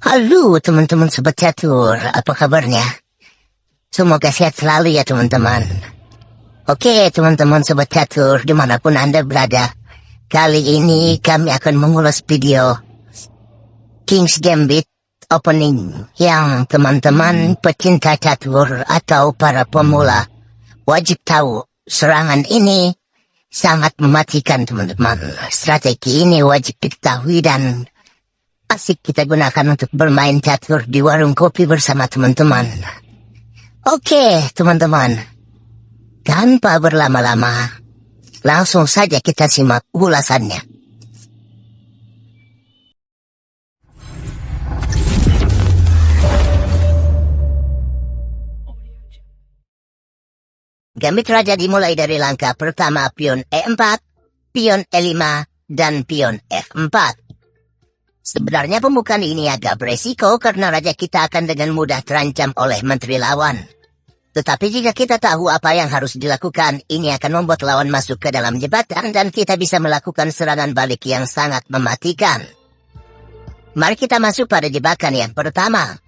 Halo teman-teman sobat catur, apa kabarnya? Semoga sehat selalu ya teman-teman. Oke teman-teman sobat catur, dimanapun Anda berada. Kali ini kami akan mengulas video King's Gambit opening yang teman-teman pecinta catur atau para pemula wajib tahu. Serangan ini sangat mematikan teman-teman. Strategi ini wajib diketahui dan asik kita gunakan untuk bermain catur di warung kopi bersama teman-teman. Oke, teman-teman. Tanpa berlama-lama, langsung saja kita simak ulasannya. Gambit raja dimulai dari langkah pertama pion E4, pion E5, dan pion F4. Sebenarnya pembukaan ini agak beresiko karena raja kita akan dengan mudah terancam oleh menteri lawan. Tetapi jika kita tahu apa yang harus dilakukan, ini akan membuat lawan masuk ke dalam jebakan dan kita bisa melakukan serangan balik yang sangat mematikan. Mari kita masuk pada jebakan yang pertama.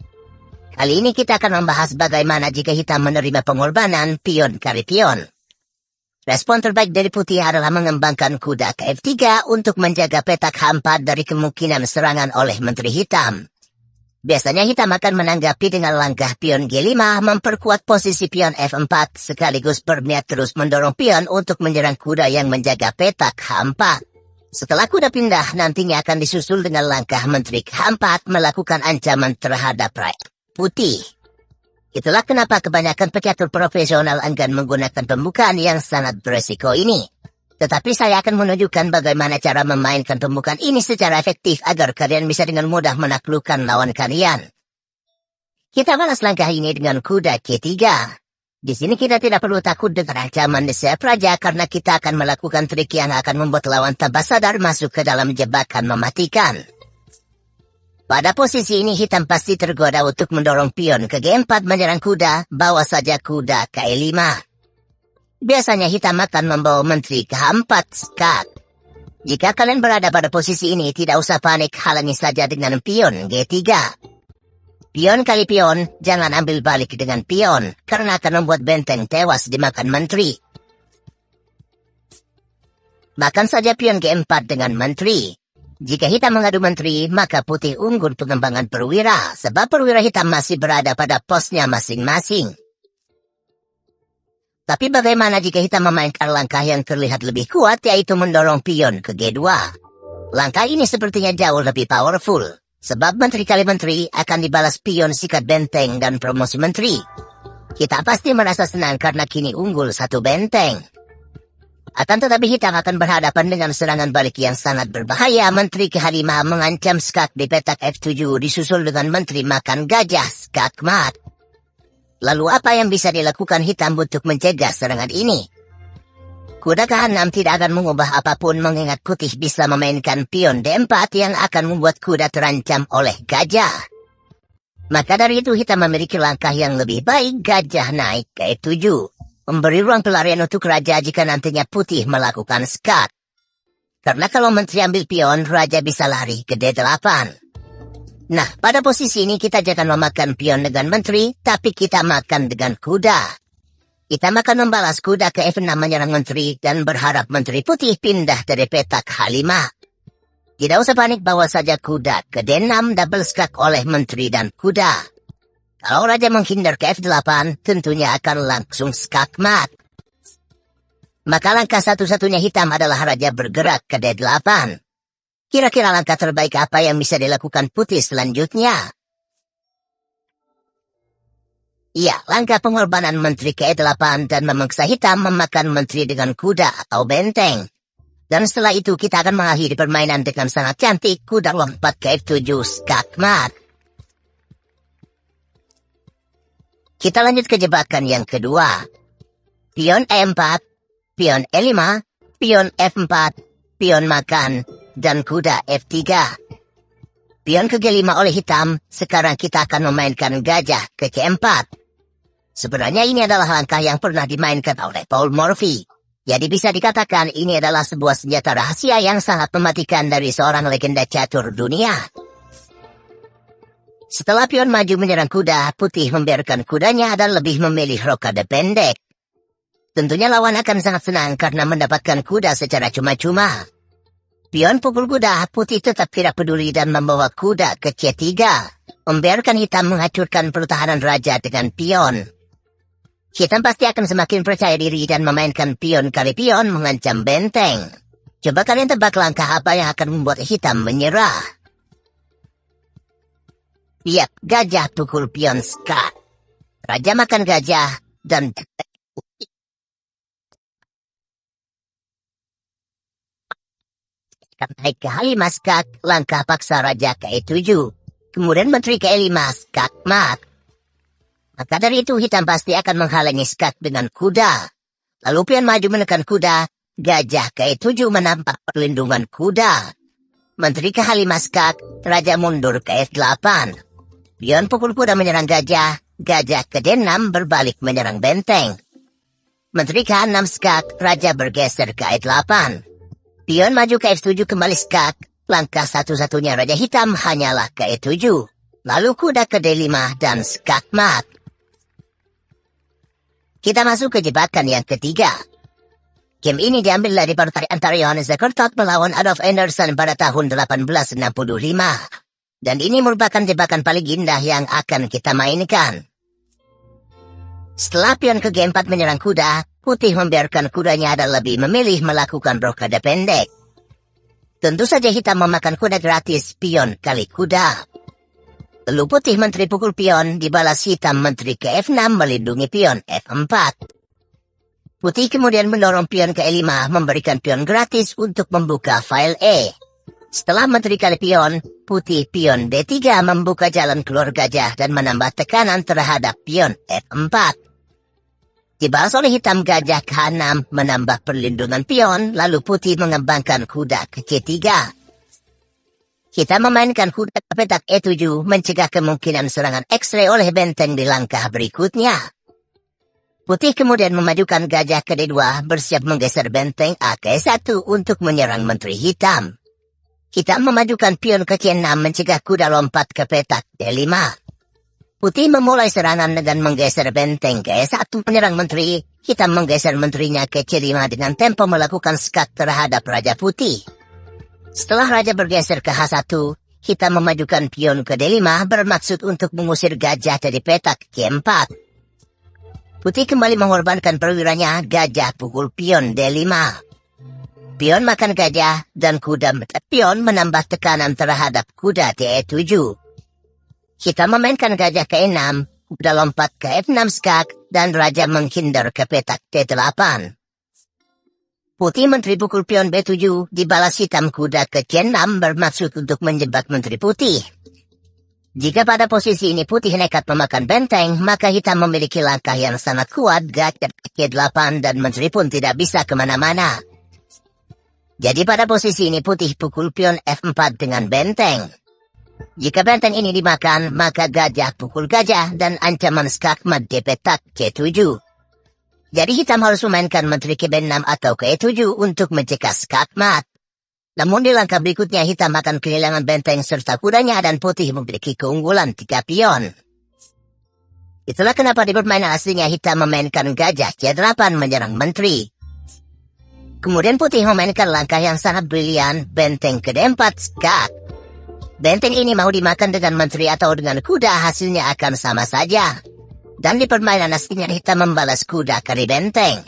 Kali ini kita akan membahas bagaimana jika hitam menerima pengorbanan pion kari pion. Respon terbaik dari putih adalah mengembangkan kuda ke F3 untuk menjaga petak H4 dari kemungkinan serangan oleh menteri hitam. Biasanya hitam akan menanggapi dengan langkah pion G5 memperkuat posisi pion F4 sekaligus berniat terus mendorong pion untuk menyerang kuda yang menjaga petak H4. Setelah kuda pindah nantinya akan disusul dengan langkah menteri H4 melakukan ancaman terhadap rakyat putih. Itulah kenapa kebanyakan pecatur profesional enggan menggunakan pembukaan yang sangat beresiko ini. Tetapi saya akan menunjukkan bagaimana cara memainkan pembukaan ini secara efektif agar kalian bisa dengan mudah menaklukkan lawan kalian. Kita balas langkah ini dengan kuda K3. Di sini kita tidak perlu takut dengan ancaman desep raja karena kita akan melakukan trik yang akan membuat lawan tanpa sadar masuk ke dalam jebakan mematikan. Pada posisi ini hitam pasti tergoda untuk mendorong pion ke G4 menyerang kuda, bawa saja kuda ke E5. Biasanya hitam akan membawa menteri ke H4 skak. Jika kalian berada pada posisi ini, tidak usah panik, halangi saja dengan pion G3. Pion kali pion, jangan ambil balik dengan pion, karena akan membuat benteng tewas dimakan menteri. Makan saja pion G4 dengan menteri. Jika hitam mengadu menteri, maka putih unggul pengembangan perwira, sebab perwira hitam masih berada pada posnya masing-masing. Tapi bagaimana jika hitam memainkan langkah yang terlihat lebih kuat, yaitu mendorong pion ke G2? Langkah ini sepertinya jauh lebih powerful, sebab menteri kali menteri akan dibalas pion sikat benteng dan promosi menteri. Kita pasti merasa senang karena kini unggul satu benteng. Akan tetapi hitam akan berhadapan dengan serangan balik yang sangat berbahaya. Menteri ke H5 mengancam skak di petak F7 disusul dengan menteri makan gajah skak mat. Lalu apa yang bisa dilakukan hitam untuk mencegah serangan ini? Kuda ke H6 tidak akan mengubah apapun mengingat putih bisa memainkan pion D4 yang akan membuat kuda terancam oleh gajah. Maka dari itu hitam memiliki langkah yang lebih baik, gajah naik ke F7. Memberi ruang pelarian untuk raja jika nantinya putih melakukan skak. Karena kalau menteri ambil pion, raja bisa lari ke D8. Nah, pada posisi ini kita jangan memakan pion dengan menteri, tapi kita makan dengan kuda. Kita akan membalas kuda ke F6 menyerang menteri dan berharap menteri putih pindah dari petak H5. Tidak usah panik, bawa saja kuda ke D6 double skak oleh menteri dan kuda. Kalau raja menghindar ke F8, tentunya akan langsung skak mat. Maka langkah satu-satunya hitam adalah raja bergerak ke D8. Kira-kira langkah terbaik apa yang bisa dilakukan putih selanjutnya? Iya, langkah pengorbanan menteri ke E8 dan memaksa hitam memakan menteri dengan kuda atau benteng. Dan setelah itu kita akan mengakhiri permainan dengan sangat cantik, kuda lompat ke F7 skak mat. Kita lanjut ke jebakan yang kedua. Pion E4, pion E5, pion F4, pion makan, dan kuda F3. Pion ke G5 oleh hitam, sekarang kita akan memainkan gajah ke C4. Sebenarnya ini adalah langkah yang pernah dimainkan oleh Paul Morphy. Jadi bisa dikatakan ini adalah sebuah senjata rahasia yang sangat mematikan dari seorang legenda catur dunia. Setelah pion maju menyerang kuda, putih membiarkan kudanya dan lebih memilih rokade pendek. Tentunya lawan akan sangat senang karena mendapatkan kuda secara cuma-cuma. Pion pukul kuda, putih tetap tidak peduli dan membawa kuda ke C3, membiarkan hitam menghancurkan pertahanan raja dengan pion. Hitam pasti akan semakin percaya diri dan memainkan pion kali pion mengancam benteng. Coba kalian tebak langkah apa yang akan membuat hitam menyerah. Yap, gajah pukul pion skat. Raja makan gajah dan naik ke H5 skak, langkah paksa raja ke E7. Kemudian menteri ke E5 skak mat. Maka dari itu hitam pasti akan menghalangi skak dengan kuda. Lalu pion maju menekan kuda, gajah ke E7 menampak perlindungan kuda. Menteri ke H5 skak, raja mundur ke F8. Pion pukul kuda menyerang gajah, gajah ke D6 berbalik menyerang benteng. Menteri ke H6 skak, raja bergeser ke E8. Pion maju ke F7 kembali skak, langkah satu-satunya raja hitam hanyalah ke E7. Lalu kuda ke D5 dan skak mat. Kita masuk ke jebakan yang ketiga. Game ini diambil dari partai antara Johannes de Kortot melawan Adolf Anderssen pada tahun 1865. Dan ini merupakan jebakan paling indah yang akan kita mainkan. Setelah pion ke G4 menyerang kuda, putih membiarkan kudanya dan lebih memilih melakukan rokade pendek. Tentu saja hitam memakan kuda gratis pion kali kuda. Lalu putih menteri pukul pion, dibalas hitam menteri ke F6 melindungi pion F4. Putih kemudian mendorong pion ke E5 memberikan pion gratis untuk membuka file E. Setelah menteri kali pion, putih pion D3 membuka jalan keluar gajah dan menambah tekanan terhadap pion F4. Dibalas oleh hitam gajah ke H6 menambah perlindungan pion, lalu putih mengembangkan kuda ke C3. Hitam memainkan kuda ke petak E7 mencegah kemungkinan serangan X-ray oleh benteng di langkah berikutnya. Putih kemudian memajukan gajah ke D2 bersiap menggeser benteng A ke E1 untuk menyerang menteri hitam. Hitam memajukan pion ke C6 mencegah kuda lompat ke petak D5. Putih memulai serangan dengan menggeser benteng ke E1 menyerang menteri. Hitam menggeser menterinya ke C5 dengan tempo melakukan skak terhadap raja putih. Setelah raja bergeser ke H1, hitam memajukan pion ke D5 bermaksud untuk mengusir gajah dari petak G4. Putih kembali mengorbankan perwiranya, gajah pukul pion D5. Pion makan gajah dan kuda pion menambah tekanan terhadap kuda D7. Hitam memainkan gajah ke E6, kuda lompat ke F6 skak, dan raja menghindar ke petak D8. Putih menteri pukul pion B7, dibalas hitam kuda ke C6 bermaksud untuk menjebak menteri putih. Jika pada posisi ini putih nekat memakan benteng, maka hitam memiliki langkah yang sangat kuat, gajah ke C8 dan menteri pun tidak bisa kemana-mana. Jadi pada posisi ini putih pukul pion F4 dengan benteng. Jika benteng ini dimakan, maka gajah pukul gajah dan ancaman skakmat di petak C7. Jadi hitam harus memainkan menteri ke B6 atau ke E7 untuk mencegah skakmat. Namun di langkah berikutnya hitam akan kehilangan benteng serta kudanya dan putih memiliki keunggulan 3 pion. Itulah kenapa di permainan aslinya hitam memainkan gajah C8 menyerang menteri. Kemudian putih memainkan langkah yang sangat brilian, benteng ke D4 skak. Benteng ini mau dimakan dengan menteri atau dengan kuda hasilnya akan sama saja. Dan di permainan aslinya hitam membalas kuda kali benteng.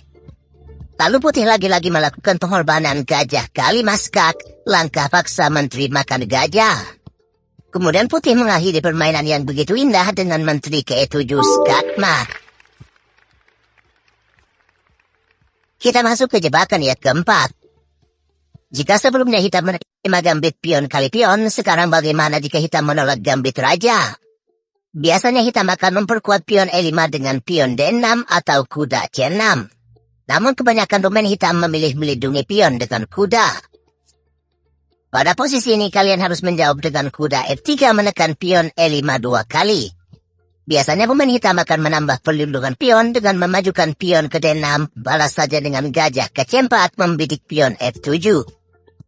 Lalu putih lagi-lagi melakukan pengorbanan gajah kali skak, langkah paksa menteri makan gajah. Kemudian putih mengakhiri permainan yang begitu indah dengan menteri ke E7 skakmat. Kita masuk ke jebakan yang keempat. Jika sebelumnya hitam menerima gambit pion kali pion, sekarang bagaimana jika hitam menolak gambit raja? Biasanya hitam akan memperkuat pion E5 dengan pion D6 atau kuda C6. Namun kebanyakan pemain hitam memilih melindungi pion dengan kuda. Pada posisi ini kalian harus menjawab dengan kuda F3 menekan pion E5 2 kali. Biasanya pemain hitam akan menambah perlindungan pion dengan memajukan pion ke D6, balas saja dengan gajah ke C4 membidik pion F7.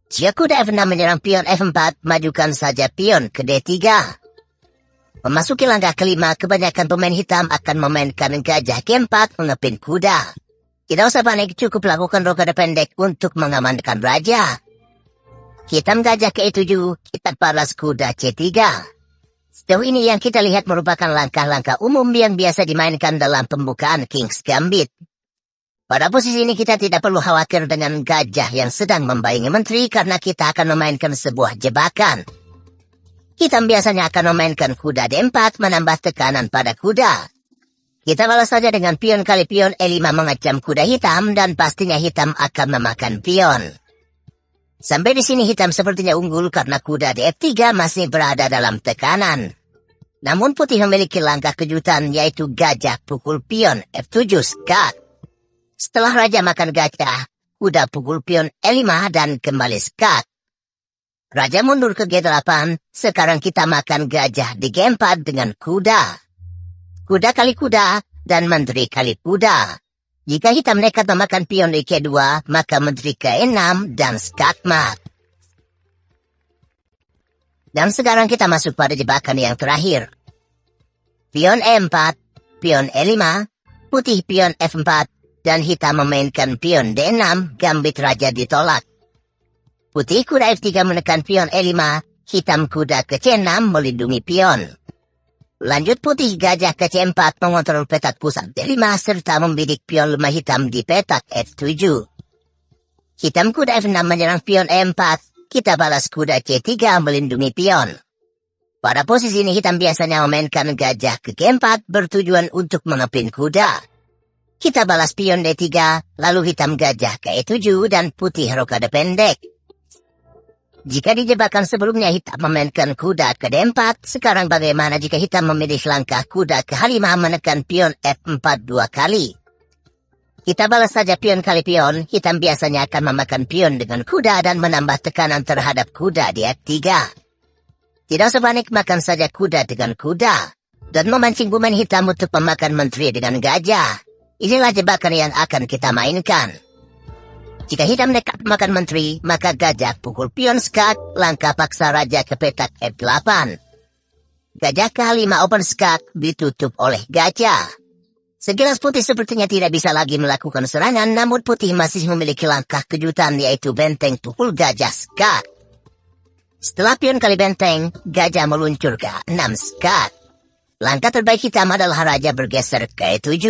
Jika kuda F6 menyerang pion F4, majukan saja pion ke D3. Memasuki langkah kelima, kebanyakan pemain hitam akan memainkan gajah keempat mengepin kuda. Tidak usah panik, cukup lakukan rokade pendek untuk mengamankan raja. Hitam gajah ke-7, kita balas kuda C3. Sejauh ini yang kita lihat merupakan langkah-langkah umum yang biasa dimainkan dalam pembukaan King's Gambit. Pada posisi ini kita tidak perlu khawatir dengan gajah yang sedang membayangi menteri karena kita akan memainkan sebuah jebakan. Hitam biasanya akan memainkan kuda D4 menambah tekanan pada kuda. Kita balas saja dengan pion kali pion E5 mengecam kuda hitam dan pastinya hitam akan memakan pion. Sampai di sini hitam sepertinya unggul karena kuda D3 masih berada dalam tekanan. Namun putih memiliki langkah kejutan yaitu gajah pukul pion F7 skat. Setelah raja makan gajah, kuda pukul pion E5 dan kembali skat. Raja mundur ke G8, sekarang kita makan gajah di G4 dengan kuda. Kuda kali kuda, dan menteri kali kuda. Jika hitam nekat memakan pion di K2, maka menteri ke E6 dan skakmat. Dan sekarang kita masuk pada jebakan yang terakhir. Pion E4, pion E5, putih pion F4, dan hitam memainkan pion D6, gambit raja ditolak. Putih kuda F3 menekan pion E5, hitam kuda ke C6 melindungi pion. Lanjut putih gajah ke C4 mengontrol petak pusat D5 serta membidik pion lemah hitam di petak F7. Hitam kuda F6 menyerang pion E4, kita balas kuda C3 melindungi pion. Pada posisi ini hitam biasanya memainkan gajah ke G4 bertujuan untuk mengepin kuda. Kita balas pion D3, lalu hitam gajah ke E7 dan putih rokade pendek. Jika di jebakan sebelumnya hitam memainkan kuda ke D4, sekarang bagaimana jika hitam memilih langkah kuda ke H5 menekan pion F4 dua kali? Kita balas saja pion kali pion, hitam biasanya akan memakan pion dengan kuda dan menambah tekanan terhadap kuda di F3. Tidak usah panik, makan saja kuda dengan kuda, dan memancing pemain hitam untuk memakan menteri dengan gajah. Inilah jebakan yang akan kita mainkan. Jika hitam nekat makan menteri, maka gajah pukul pion skat, langkah paksa raja ke petak F8. Gajah ke H5 open skat ditutup oleh gajah. Sekilas putih sepertinya tidak bisa lagi melakukan serangan, namun putih masih memiliki langkah kejutan yaitu benteng pukul gajah skat. Setelah pion kali benteng, gajah meluncur ke 6 skat. Langkah terbaik hitam adalah raja bergeser ke E7.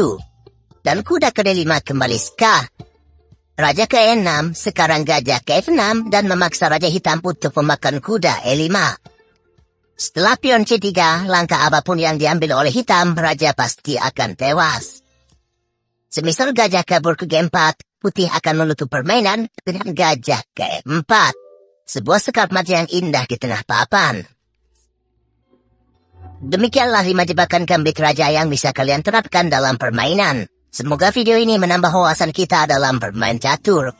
Dan kuda ke D5 kembali skat. Raja ke E6, sekarang gajah ke F6 dan memaksa raja hitam untuk memakan kuda E5. Setelah pion C3, langkah apapun yang diambil oleh hitam, raja pasti akan tewas. Semisal gajah kabur ke G4, putih akan menutup permainan dengan gajah ke E4. Sebuah skakmat yang indah di tengah papan. Demikianlah 5 jebakan gambit raja yang bisa kalian terapkan dalam permainan. Semoga video ini menambah wawasan kita dalam bermain catur.